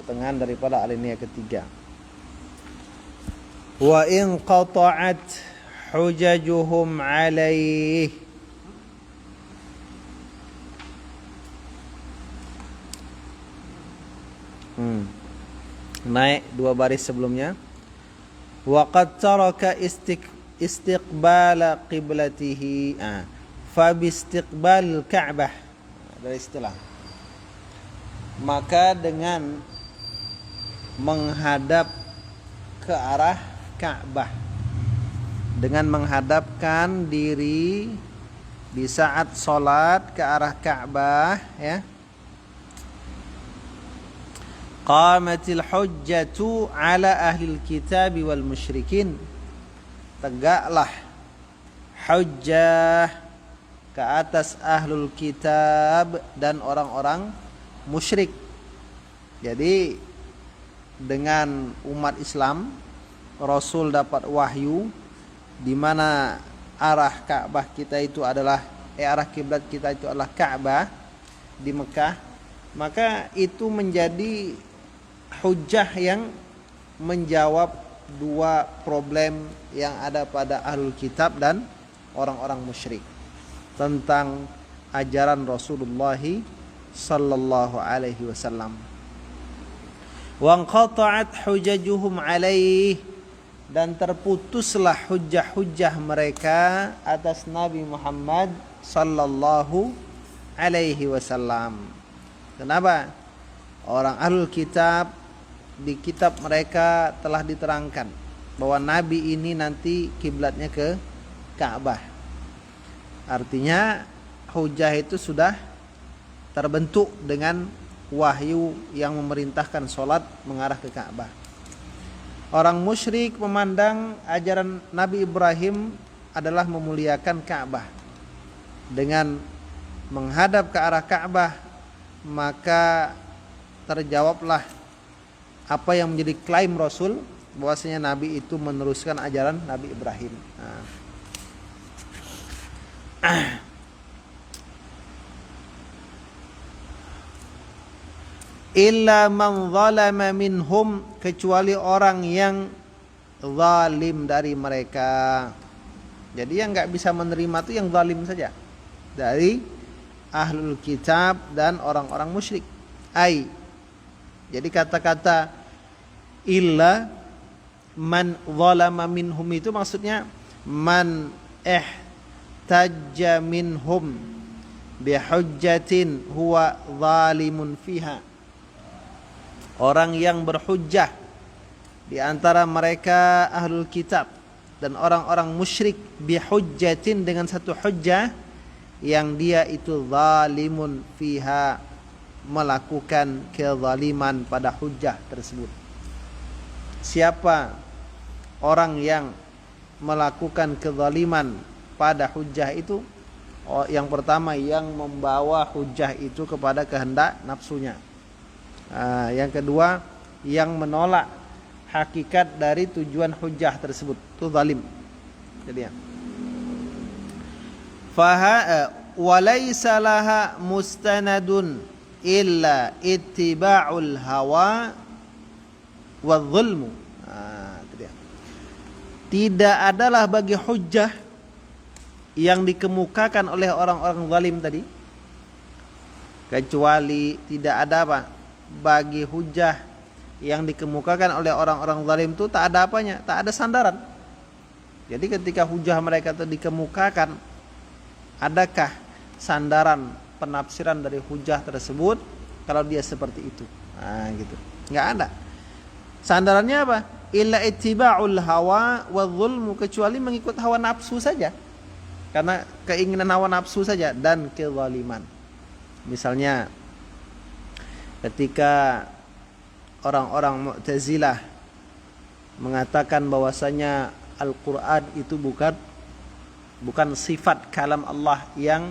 pertengahan daripada alinea ketiga. Wa in qata'at hujajuhum alaih. Naik 2 baris sebelumnya. Wa qad taraka istiqbala qiblatihi. Fa bi istiqbal Ka'bah. Dari istilah. Maka dengan menghadap ke arah Ka'bah, dengan menghadapkan diri di saat sholat ke arah Ka'bah, ya, qamatil hujjatu ala ahlil kitab wal musyrikin, tegaklah hujjah ke atas ahlul kitab dan orang-orang musyrik. Jadi dengan umat Islam, Rasul dapat wahyu di mana arah Ka'bah kita itu adalah arah kiblat kita itu adalah Ka'bah di Mekah, maka itu menjadi hujjah yang menjawab 2 problem yang ada pada ahlul kitab dan orang-orang musyrik tentang ajaran Rasulullah sallallahu alaihi wasallam. Wa qata'at hujajuhum alaih, dan terputuslah hujjah-hujjah mereka atas Nabi Muhammad sallallahu alaihi wasallam. Kenapa? Orang ahlul kitab, di kitab mereka telah diterangkan bahwa Nabi ini nanti kiblatnya ke Ka'bah. Artinya hujjah itu sudah terbentuk dengan wahyu yang memerintahkan sholat mengarah ke Ka'bah. Orang musyrik memandang ajaran Nabi Ibrahim adalah memuliakan Ka'bah. Dengan menghadap ke arah Ka'bah, maka terjawablah apa yang menjadi klaim Rasul, bahwasanya Nabi itu meneruskan ajaran Nabi Ibrahim. Illa man zalama minhum, kecuali orang yang zalim dari mereka. Jadi yang enggak bisa menerima itu yang zalim saja dari ahlul kitab dan orang-orang musyrik. Jadi kata-kata illa man zalama minhum itu maksudnya man ihtajja minhum bihujjatin huwa zalimun fiha. Orang yang berhujjah di antara mereka ahlul kitab dan orang-orang musyrik bihujjatin, dengan satu hujjah yang dia itu zalimun fiha, melakukan kezaliman pada hujjah tersebut. Siapa orang yang melakukan kezaliman pada hujjah itu? Yang pertama, yang membawa hujjah itu kepada kehendak nafsunya. Yang kedua, yang menolak hakikat dari tujuan hujjah tersebut, itu zalim. Jadi ya. Walaysa laha mustanadun illa ittiba'ul hawa wadh-dhulmu. Tidak adalah bagi hujjah yang dikemukakan oleh orang-orang zalim tadi, kecuali tidak ada apa? Bagi hujjah yang dikemukakan oleh orang-orang zalim itu tak ada apanya, tak ada sandaran. Jadi ketika hujjah mereka itu dikemukakan, adakah sandaran penafsiran dari hujjah tersebut kalau dia seperti itu? Gitu. Enggak ada. Sandarannya apa? Illa ittiba'ul hawa wadh-dhulmu, kecuali mengikut hawa nafsu saja. Karena keinginan hawa nafsu saja dan kezaliman. Misalnya ketika orang-orang Mu'tazilah mengatakan bahwasanya Al-Qur'an itu bukan sifat kalam Allah yang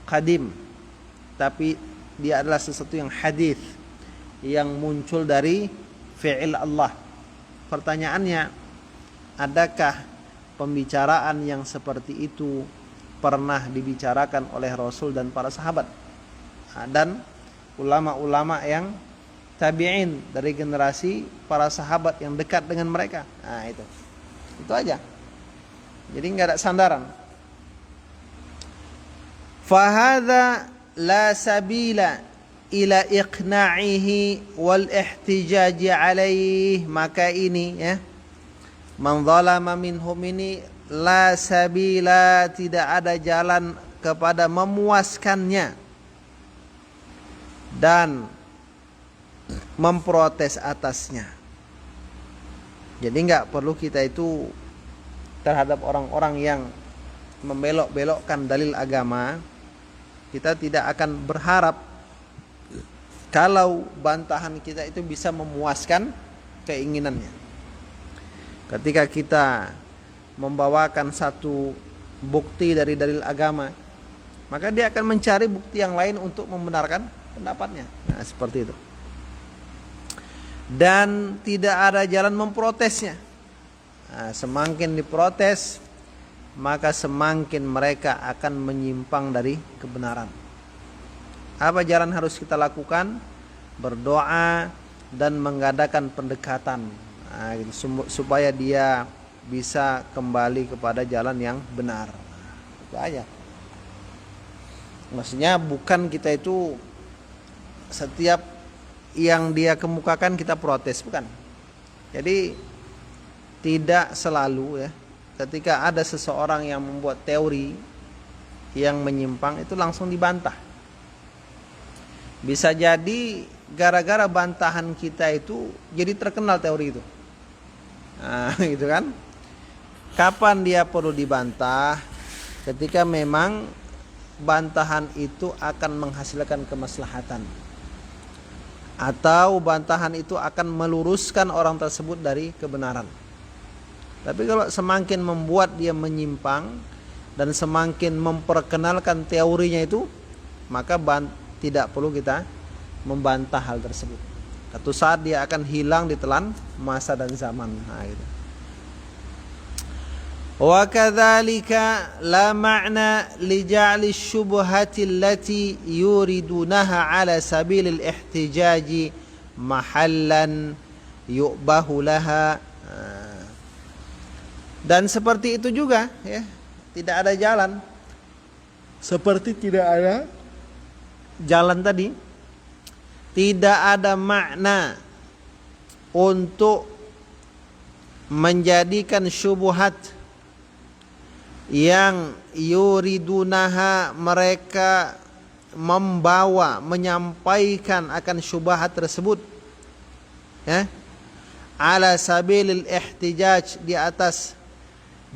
qadim, tapi dia adalah sesuatu yang hadis, yang muncul dari fi'il Allah. Pertanyaannya, adakah pembicaraan yang seperti itu pernah dibicarakan oleh Rasul dan para sahabat? Dan ulama-ulama yang tabi'in, dari generasi para sahabat yang dekat dengan mereka. Nah, itu aja. Jadi nggak ada sandaran. Fahadha la sabila ila iqna'ihi wal ihtijaji alaih. Maka ini ya, man zalama minhum ini la sabila, tidak ada jalan kepada memuaskannya dan memprotes atasnya. Jadi nggak perlu kita itu terhadap orang-orang yang membelok-belokkan dalil agama, kita tidak akan berharap kalau bantahan kita itu bisa memuaskan keinginannya. Ketika kita membawakan satu bukti dari dalil agama, maka dia akan mencari bukti yang lain untuk membenarkan pendapatnya. Nah, seperti itu. Dan tidak ada jalan memprotesnya. Nah, semakin diprotes, maka semakin mereka akan menyimpang dari kebenaran. Apa jalan harus kita lakukan? Berdoa dan mengadakan pendekatan, nah, supaya dia bisa kembali kepada jalan yang benar. Itu aja. Maksudnya bukan kita itu setiap yang dia kemukakan kita protes, bukan. Jadi tidak selalu ya, ketika ada seseorang yang membuat teori yang menyimpang itu langsung dibantah. Bisa jadi gara-gara bantahan kita itu jadi terkenal teori itu. Nah, gitu kan? Kapan dia perlu dibantah? Ketika memang bantahan itu akan menghasilkan kemaslahatan, atau bantahan itu akan meluruskan orang tersebut dari kebenaran. Tapi kalau semakin membuat dia menyimpang dan semakin memperkenalkan teorinya itu, maka tidak perlu kita membantah hal tersebut. Satu saat dia akan hilang ditelan masa dan zaman. Nah, gitu. Wa kadzalika la ma'na li ja'li syubhati allati yuridunaha ala sabilil ihtijaji mahallan yu'bahu laha. Dan seperti itu juga ya, tidak ada jalan. Seperti tidak ada jalan tadi, tidak ada makna untuk menjadikan syubhat yang yuridunaha, mereka membawa, menyampaikan akan syubhat tersebut ya, ala sabilil ihtijaj, di atas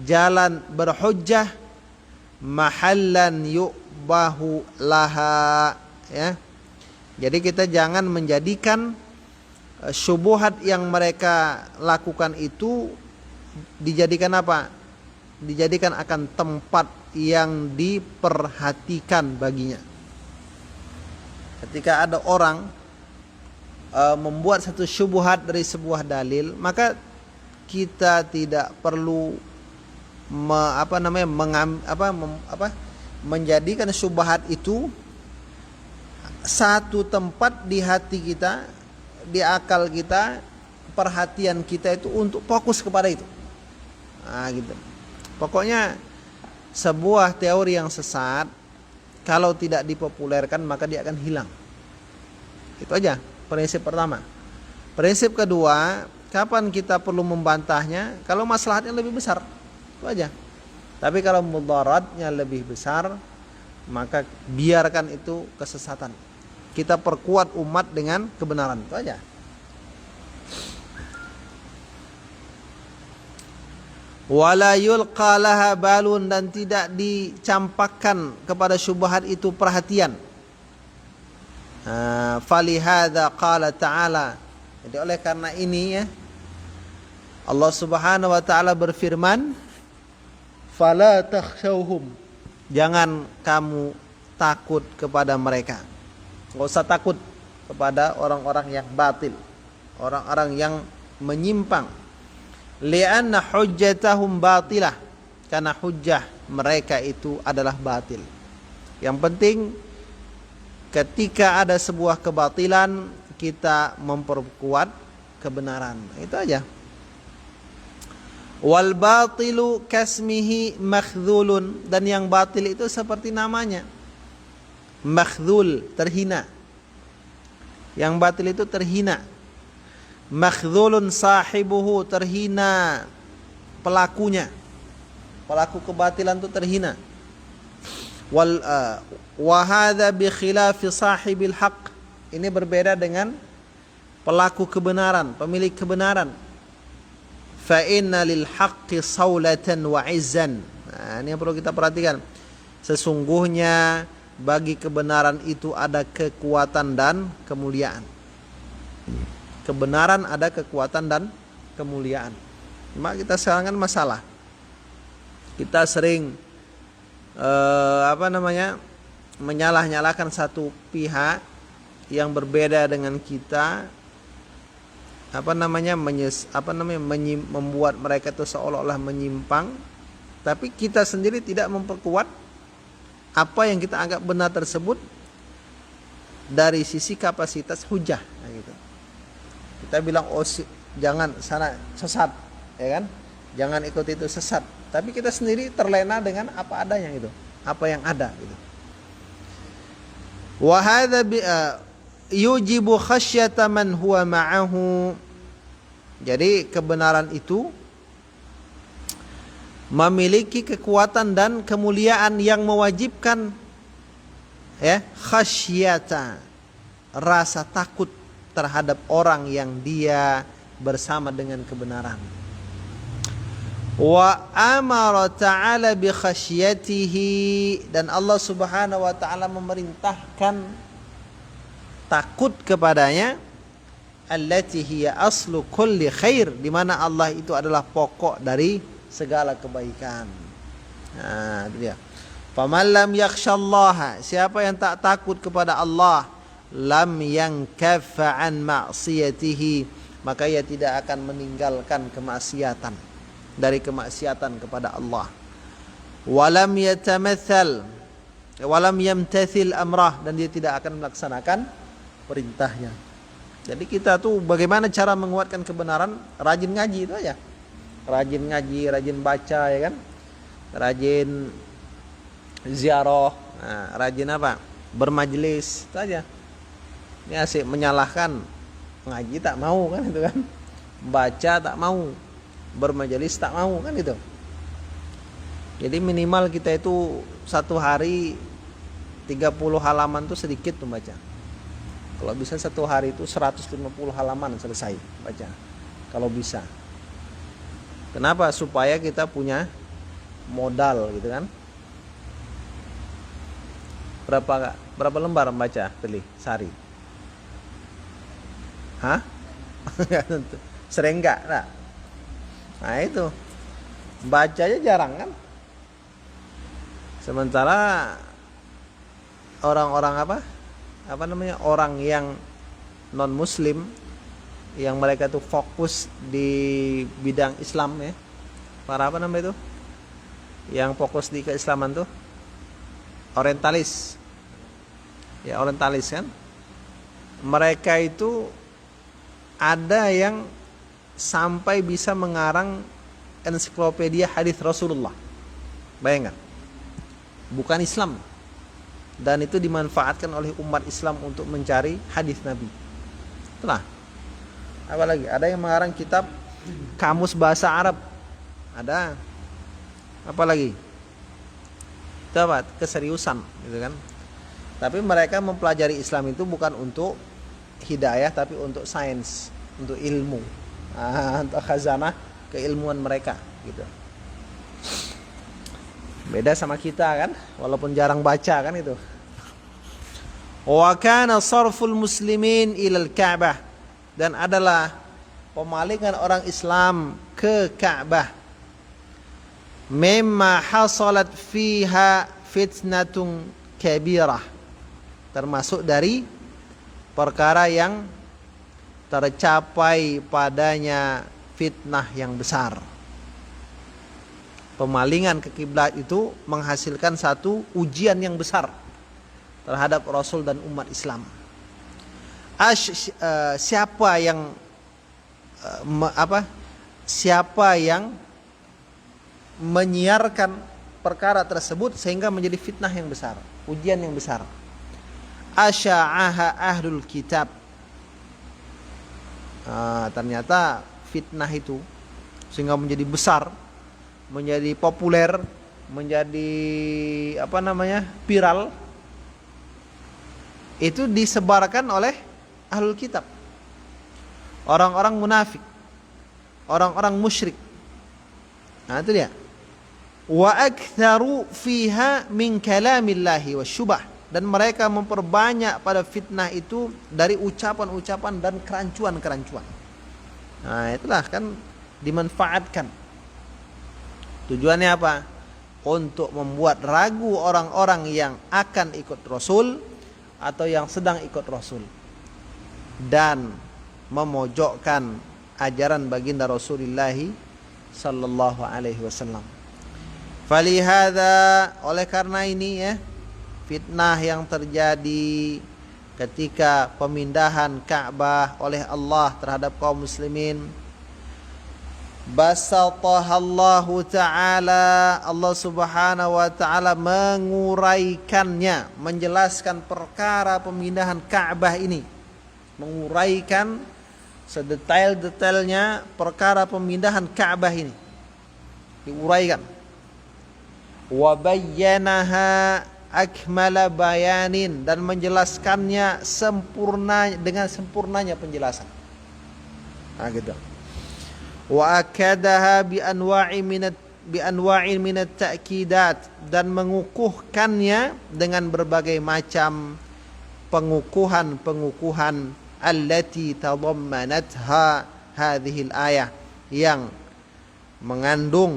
jalan berhujjah, mahallan yu'bahu laha ya. Jadi kita jangan menjadikan syubhat yang mereka lakukan itu dijadikan apa? Dijadikan akan tempat yang diperhatikan baginya. Ketika ada orang membuat satu syubhat dari sebuah dalil, maka kita tidak perlu menjadikan syubhat itu satu tempat di hati kita, di akal kita, perhatian kita itu untuk fokus kepada itu. Nah, gitu. Pokoknya sebuah teori yang sesat kalau tidak dipopulerkan maka dia akan hilang. Itu aja prinsip pertama. Prinsip kedua, kapan kita perlu membantahnya? Kalau maslahatnya lebih besar. Itu aja. Tapi kalau mudaratnya lebih besar, maka biarkan itu kesesatan. Kita perkuat umat dengan kebenaran. Itu aja. Wala yulqa laha balun, dan tidak dicampakkan kepada syubhat itu perhatian. Falihadza qala ta'ala, jadi oleh karena ini ya, Allah Subhanahu wa taala berfirman, fala takhshawhum, jangan kamu takut kepada mereka. Enggak usah takut kepada orang-orang yang batil, orang-orang yang menyimpang. Li'anna hujjatahum batilah, karena hujjah mereka itu adalah batil. Yang penting ketika ada sebuah kebatilan, kita memperkuat kebenaran. Itu aja. Wal batilu kasmihi makhdhulun, dan yang batil itu seperti namanya. Makhdhul, terhina. Yang batil itu terhina. Makhdhulun sahibuhu, terhina pelakunya. Pelaku kebatilan itu terhina. Wa hadza bi khilafi sahibil haqq. Ini berbeda dengan pelaku kebenaran, pemilik kebenaran. Fa inna lil haqqi saulatan wa izzan. Nah, ini yang perlu kita perhatikan. Sesungguhnya bagi kebenaran itu ada kekuatan dan kemuliaan. Kebenaran ada kekuatan dan kemuliaan. Cuma kita sekarang kan masalah. Kita sering menyalah-nyalahkan satu pihak yang berbeda dengan kita, membuat mereka itu seolah-olah menyimpang, tapi kita sendiri tidak memperkuat apa yang kita anggap benar tersebut dari sisi kapasitas hujah. Nah, gitu. Kita bilang, oh jangan sana sesat, ya kan? Jangan ikut itu sesat. Tapi kita sendiri terlena dengan apa adanya itu, apa yang ada gitu. Wa hadza yujibu khasyata man huwa ma'ahu. Jadi kebenaran itu memiliki kekuatan dan kemuliaan yang mewajibkan khasyata, rasa takut terhadap orang yang dia bersama dengan kebenaran. Wa amara ta'ala bi khasyatihi, dan Allah Subhanahu wa taala memerintahkan takut kepadanya, allati hiya aslu kulli khair, di mana Allah itu adalah pokok dari segala kebaikan. Nah, itu dia. Faman lam yakhshallaha, siapa yang tak takut kepada Allah, lam yankaffa an ma'siyatihi, maka ia tidak akan meninggalkan kemaksiatan, dari kemaksiatan kepada Allah. Walam yatamathal, walam yamtathil amrah, dan dia tidak akan melaksanakan perintahnya. Jadi kita tuh bagaimana cara menguatkan kebenaran? Rajin ngaji itu aja. Rajin ngaji, rajin baca, ya kan? Rajin ziarah, rajin apa? Bermajelis, itu aja. Ini asik menyalahkan, ngaji tak mau kan itu kan? Baca tak mau, bermajelis tak mau kan itu. Jadi minimal kita itu satu hari 30 halaman tuh sedikit membaca. Kalau bisa satu hari itu 150 halaman selesai baca. Kalau bisa. Kenapa? Supaya kita punya modal gitu kan. Berapa lembar membaca pilih sehari? Hah? Sering enggak? Nah itu. Bacanya jarang kan? Sementara orang-orang orang yang non muslim, yang mereka tuh fokus di bidang Islam ya, para itu yang fokus di keislaman tuh orientalis ya, orientalis kan, mereka itu ada yang sampai bisa mengarang ensiklopedia hadis Rasulullah, bayangkan, bukan Islam. Dan itu dimanfaatkan oleh umat Islam untuk mencari hadis Nabi. Itulah. Apalagi ada yang mengarang kitab kamus bahasa Arab. Ada. Apalagi? Itu apa? Keseriusan, gitu kan. Tapi mereka mempelajari Islam itu bukan untuk hidayah, tapi untuk sains, untuk ilmu. Untuk khazanah keilmuan mereka, gitu. Beda sama kita kan, walaupun jarang baca kan itu. Wa kana sarful muslimin ilal Ka'bah, dan adalah pemalingan orang Islam ke Ka'bah, mimma hasalat fiha fitnatun kabirah, termasuk dari perkara yang tercapai padanya fitnah yang besar. Pemalingan ke kiblat itu menghasilkan satu ujian yang besar terhadap Rasul dan umat Islam. Siapa yang siapa yang menyiarkan perkara tersebut sehingga menjadi fitnah yang besar, ujian yang besar. Asya'aha ahlul kitab. Ternyata fitnah itu sehingga menjadi besar, menjadi populer, menjadi viral, itu disebarkan oleh ahlul kitab, orang-orang munafik, orang-orang musyrik. Nah itu dia. Wa aktsaru fiha min kalamillahi wasyubah, dan mereka memperbanyak pada fitnah itu dari ucapan-ucapan dan kerancuan-kerancuan. Nah itulah kan dimanfaatkan. Tujuannya apa? Untuk membuat ragu orang-orang yang akan ikut Rasul atau yang sedang ikut Rasul, dan memojokkan ajaran baginda Rasulullah sallallahu alaihi wasallam. Falihada, oleh karena ini ya, fitnah yang terjadi ketika pemindahan Ka'bah oleh Allah terhadap kaum muslimin, basatahallahu ta'ala, Allah subhanahu wa ta'ala menguraikannya, menjelaskan perkara pemindahan Ka'bah ini, menguraikan sedetail-detailnya perkara pemindahan Ka'bah ini, diuraikan. Wa bayyanaha akmala bayanin, dan menjelaskannya sempurna, dengan sempurnanya penjelasan. Nah gitu. Wa akadaha bi anwa'in minat ta'kidat, dan mengukuhkannya dengan berbagai macam pengukuhan allati tadammanatha hadhil ayah, yang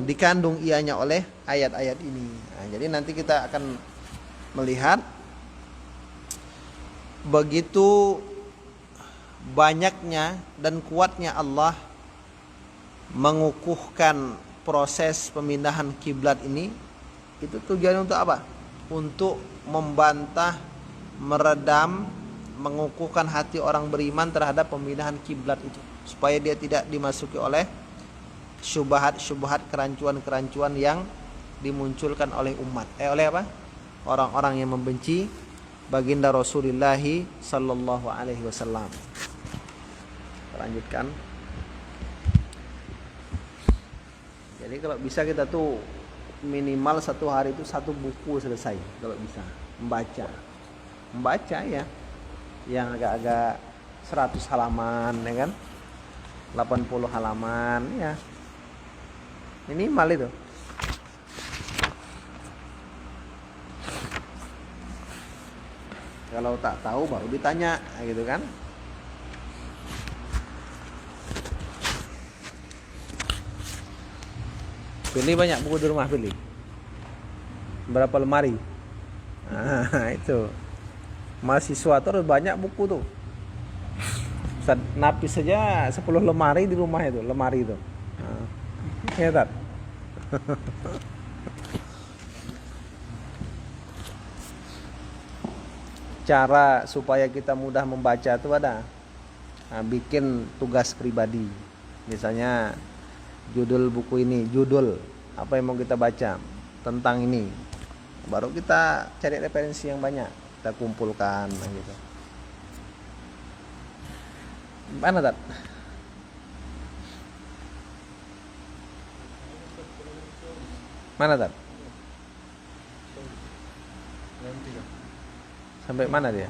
dikandung ianya oleh ayat-ayat ini. Nah, jadi nanti kita akan melihat begitu banyaknya dan kuatnya Allah mengukuhkan proses pemindahan kiblat ini. Itu tujuannya untuk apa? Untuk membantah, meredam, mengukuhkan hati orang beriman terhadap pemindahan kiblat itu, supaya dia tidak dimasuki oleh syubhat-syubhat, kerancuan-kerancuan yang dimunculkan oleh umat, oleh apa? Orang-orang yang membenci baginda Rasulullah sallallahu alaihi wasallam. Lanjutkan. Jadi kalau bisa kita tuh minimal satu hari itu satu buku selesai, kalau bisa membaca ya, yang agak-agak 100 halaman ya kan, 80 halaman ya, minimal itu. Kalau tak tahu baru ditanya gitu kan. Pilih banyak buku di rumah, pilih berapa lemari. Nah itu mahasiswa tuh harus banyak buku tuh. Ustaz Nafis saja 10 lemari di rumah itu, lemari itu. Ya tak? Cara supaya kita mudah membaca itu ada. Nah, bikin tugas pribadi. Misalnya judul buku ini, judul apa yang mau kita baca tentang ini. Baru kita cari referensi yang banyak, kita kumpulkan gitu. Mana Tat? Mana Tat? Sampai mana dia?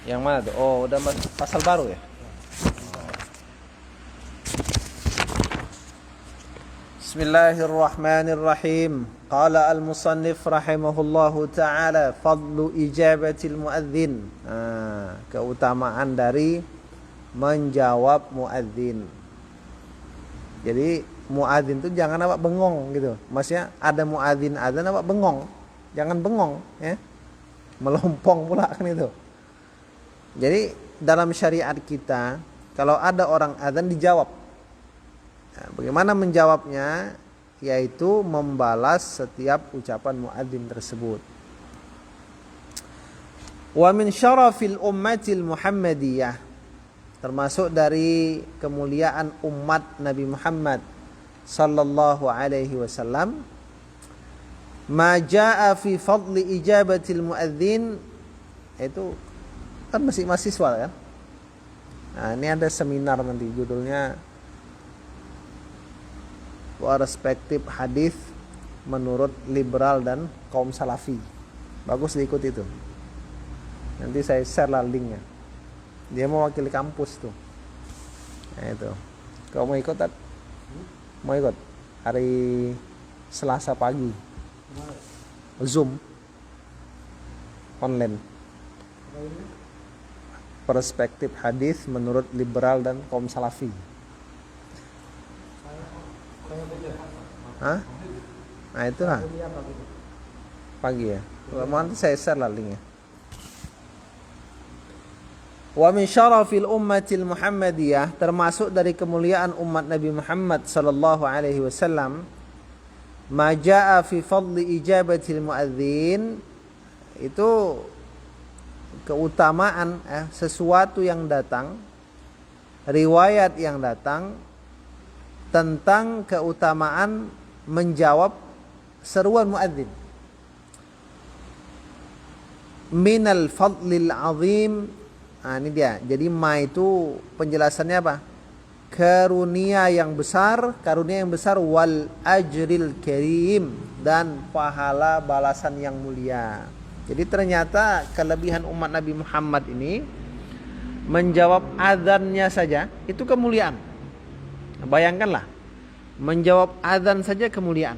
Yang mana tuh? Oh, udah pasal baru ya? Bismillahirrahmanirrahim. Qala al-musannif rahimahullahu ta'ala, fadlu ijabatil muadzin. Keutamaan dari menjawab muadzin. Jadi muadzin itu jangan apa bengong gitu. Maksudnya ada muadzin adzan apa bengong. Jangan bengong ya. Melompong pula kan itu. Jadi dalam syariat kita kalau ada orang adzan dijawab. Nah, bagaimana menjawabnya? Yaitu membalas setiap ucapan muadzin tersebut. Wa min syarafil ummatil Muhammadiyah, termasuk dari kemuliaan umat Nabi Muhammad sallallahu alaihi wasallam, ma jaa fi fadli ijabatil muadzin, itu kan masih mahasiswa kan. Nah, ini ada seminar nanti judulnya perspektif hadis menurut liberal dan kaum salafi. Bagus diikut itu. Nanti saya share lah linknya. Dia mewakili kampus tuh. Nah itu. Kau mau ikut tak? Mau ikut? Hari Selasa pagi. Zoom. Online. Perspektif hadis menurut liberal dan kaum salafi. Hah? Nah itu lah. Pagi ya. Nanti saya share lah linknya. Wa min syarafil ummatil Muhammadiyah, termasuk dari kemuliaan umat Nabi Muhammad sallallahu alaihi wasallam, ma jaa fi fadli ijabatil muadzin, itu keutamaan sesuatu yang datang, riwayat yang datang tentang keutamaan menjawab seruan muadzin. Minal fadlil azim. Nah ini dia. Jadi ma itu penjelasannya apa? Karunia yang besar wal ajril karim, dan pahala balasan yang mulia. Jadi ternyata kelebihan umat Nabi Muhammad ini menjawab azannya saja itu kemuliaan. Bayangkanlah, menjawab azan saja kemuliaan.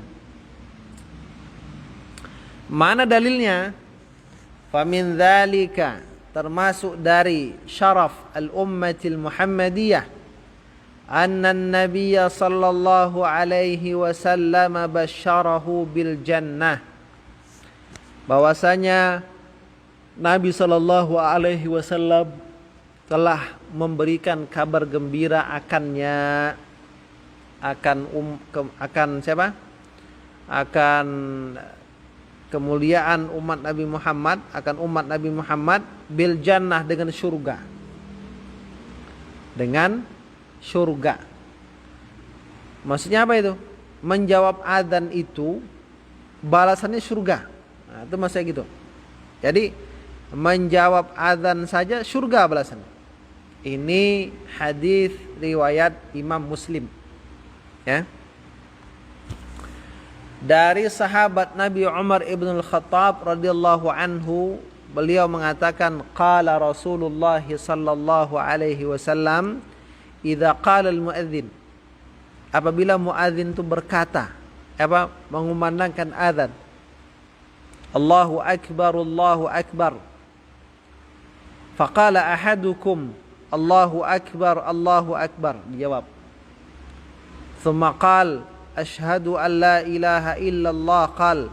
Mana dalilnya? Famin dzalika, termasuk dari syaraf al-ummatil Muhammadiyah, anna an-nabiyya sallallahu alaihi wasallam basyarahu bil jannah, bahwasanya Nabi sallallahu alaihi wasallam telah memberikan kabar gembira akannya, akan siapa? Akan kemuliaan umat Nabi Muhammad, akan umat Nabi Muhammad bil jannah, dengan surga. Dengan surga. Maksudnya apa itu? Menjawab adzan itu balasannya surga. Nah, itu maksudnya gitu. Jadi menjawab adzan saja surga balasannya. Ini hadis riwayat Imam Muslim. Ya. Dari sahabat Nabi Umar ibn al-Khattab radhiyallahu anhu, beliau mengatakan, qala Rasulullah sallallahu alaihi wasallam, idza qala al-muadzin, apabila muadzin itu berkata, mengumandangkan azan, Allahu akbar, faqala ahadukum Allahu akbar, dijawab, thumma qala asyhadu an la ilaha illallah, qal,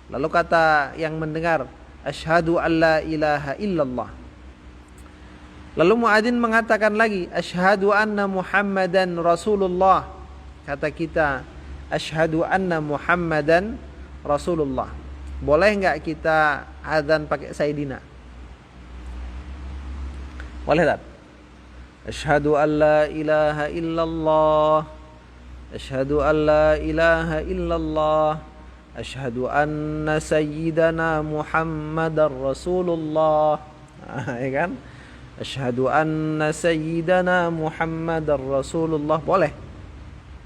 lalu kata yang mendengar, asyhadu an la ilaha illallah. Lalu muadzin mengatakan lagi, asyhadu anna Muhammadan Rasulullah, kata kita, asyhadu anna Muhammadan Rasulullah. Boleh enggak kita azan pakai Sayyidina? Boleh tak? Asyhadu an la ilaha illallah, asyhadu an la ilaha illallah, asyhadu anna sayyidana Muhammadar Rasulullah. Ya kan? Asyhadu anna sayyidana Muhammadar Rasulullah. Boleh.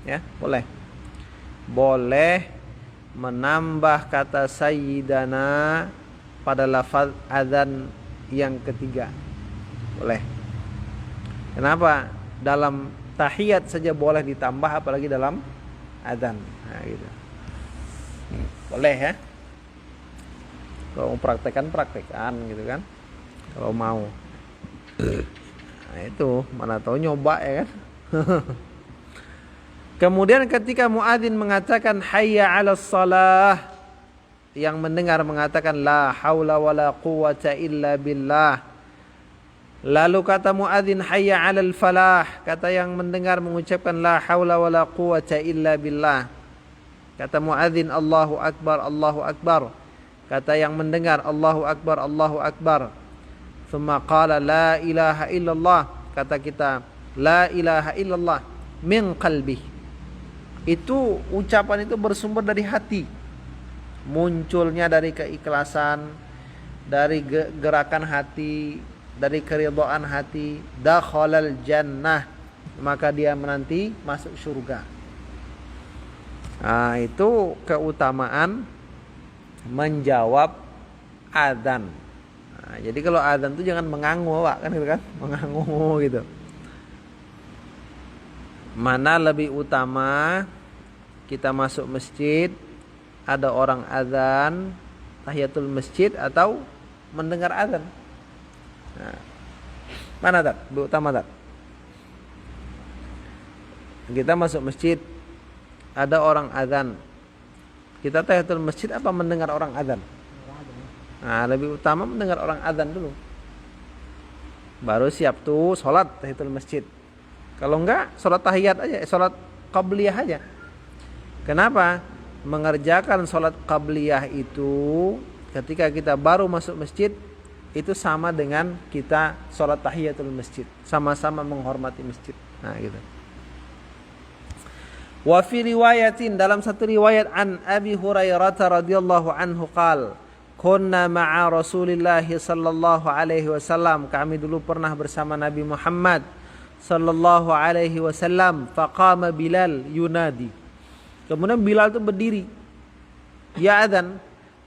Ya, boleh. Boleh menambah kata sayyidana pada lafaz azan yang ketiga. Boleh. Kenapa? Dalam tahiyat saja boleh ditambah, apalagi dalam adzan. Nah, gitu. Boleh ya. Kalau mau praktekan gitu kan. Kalau mau. Nah, itu mana tahu nyoba ya kan. Kemudian ketika muadzin mengatakan hayya 'alas shalah, yang mendengar mengatakan la haula wala quwata illa billah. Lalu kata muadzin hayya 'alal falah, kata yang mendengar mengucapkan la haula wala quwata illa billah. Kata muadzin Allahu akbar, Allahu akbar. Kata yang mendengar Allahu akbar, Allahu akbar. thumma qala la ilaha illallah, kata kita la ilaha illallah min qalbi. Itu ucapan itu bersumber dari hati, munculnya dari keikhlasan, dari gerakan hati, dari keridhaan hati. Dakhalal jannah, maka dia menanti masuk surga. Nah, itu keutamaan menjawab adzan. Nah, jadi kalau adzan itu jangan mengangu, Pak, kan gitu kan? Mengangu gitu. Mana lebih utama kita masuk masjid, ada orang adzan, tahiyatul masjid, atau mendengar adzan? Nah, mana tak? Lebih utama tak? Kita masuk masjid, ada orang adzan. Kita tahiyatul masjid apa mendengar orang adzan? Nah, lebih utama mendengar orang adzan dulu. Baru siap tuh sholat tahiyatul masjid. Kalau enggak, sholat tahiyat aja, sholat qabliyah aja. Kenapa? Mengerjakan sholat qabliyah itu ketika kita baru masuk masjid, itu sama dengan kita sholat tahiyatul masjid. Sama-sama menghormati masjid. Nah, gitu. Wa fi riwayatin, dalam satu riwayat, an Abi Hurairah radhiyallahu anhu qala, kunna ma'a Rasulillah sallallahu alaihi wasallam, kami dulu pernah bersama Nabi Muhammad sallallahu alaihi wasallam. Faqama Bilal yunadi, kemudian Bilal itu berdiri, ya adzan.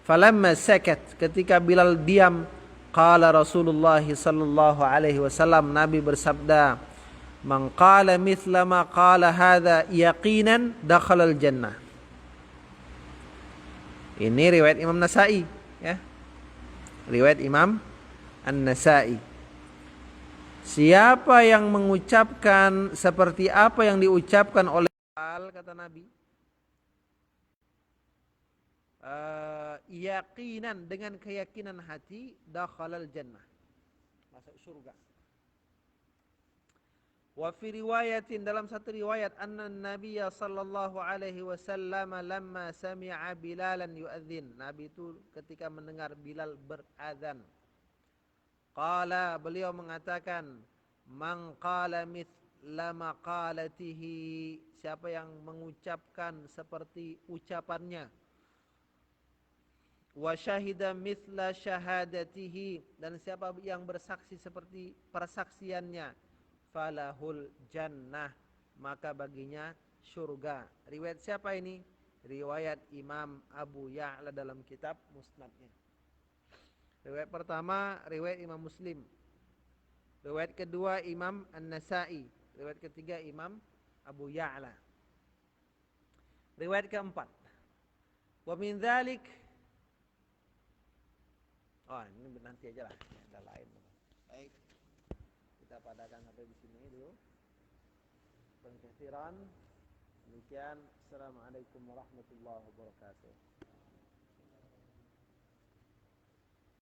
Falamma sakat, ketika Bilal diam, qala Rasulullah sallallahu alaihi wasallam, Nabi bersabda, man qala mithla ma qala hadza yaqinan dakhalal jannah. Ini riwayat Imam Nasa'i, ya. Riwayat Imam An-Nasa'i. Siapa yang mengucapkan seperti apa yang diucapkan oleh Bilal, kata Nabi, yaqinan, dengan keyakinan hati, dakhalal jannah, masuk surga. Wa fi riwayatin, dalam satu riwayat, anna Nabiya sallallahu alaihi wasallam lamma sami'a Bilalan yu'adzin, Nabi itu ketika mendengar Bilal beradzan, qala, beliau mengatakan, man qala mithla maqalatihi, siapa yang mengucapkan seperti ucapannya, wa syahida mithla syahadatihi, dan siapa yang bersaksi seperti persaksiannya, falahul jannah, maka baginya surga. Riwayat siapa ini? Riwayat Imam Abu Ya'la dalam kitab Musnadnya. Riwayat pertama riwayat Imam Muslim. Riwayat kedua Imam An-Nasa'i. Riwayat ketiga Imam Abu Ya'la. Riwayat keempat, wa min dzalik, ini nanti aja lah, ada lain. Baik, kita padakan sampai di sini dulu. Demikian. Assalamualaikum warahmatullahi wabarakatuh.